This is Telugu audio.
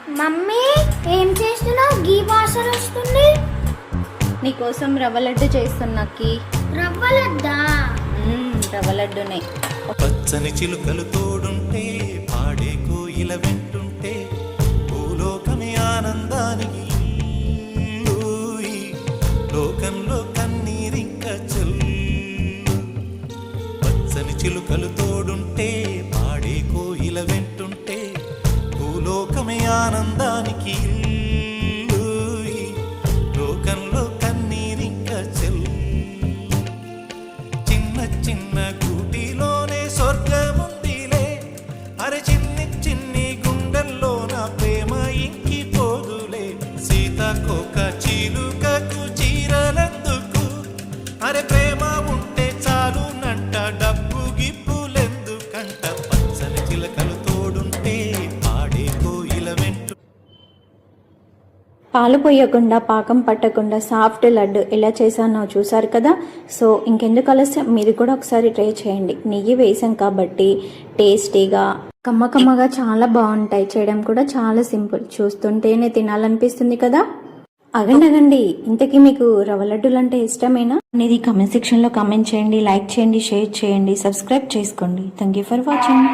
మమ్మీ ఏం చేస్తున్నావు? గీ వాసన వస్తుంది. నీకోసం రవ్వ లడ్డు చేస్తున్నాకి. రవ్వ లడ్డా? రవ్వ లడ్డునే. పచ్చని చిలుకలు తోడుంటే పాడే కోయిల వెంటుంటే భూలోకమే ఆనందానికి ఊయి. లోకంలో కన్నీరింక చెల్లు. పచ్చని చిలుకలు తోడుంటే పాడే కోయిల వెంటుంటే భూలోకమే ఆనందానికి ఊయి. లోకంలో కన్నీరింక చెల్లు. చిన్న చిన్న గూటిలోనే స్వర్గముందిలే. అరే చిన్ని చిన్ని గుండెల్లో నా ప్రేమ ఇంకిపోదులే. సీతాకోక చిలుకకు చీరలెందుకు? అరే ప్రేమ ఉంటే చాలునంట, డబ్బు గిప్పులెందుకంట. పచ్చని చిలకలు తోడుంటే పాడే కోయిల వెంటు. పాలు పోయకుండా పాకం పట్టకుండా సాఫ్ట్ లడ్డు ఎలా చేశానో చూసారు కదా. సో ఇంకెందుకు ఆలస్యం, మీరు కూడా ఒకసారి ట్రై చేయండి. నెయ్యి వేసాం కాబట్టి టేస్టీగా కమ్మకమ్మగా చాలా బాగుంటాయి. చేయడం కూడా చాలా సింపుల్. చూస్తుంటేనే తినాలనిపిస్తుంది కదా. అగండి, ఇంతకీ మీకు రవ్వ లడ్డూలు అంటే ఇష్టమేనా అనేది కామెంట్ సెక్షన్లో కామెంట్ చేయండి. లైక్ చేయండి, షేర్ చేయండి, సబ్స్క్రైబ్ చేసుకోండి. Thank you for watching.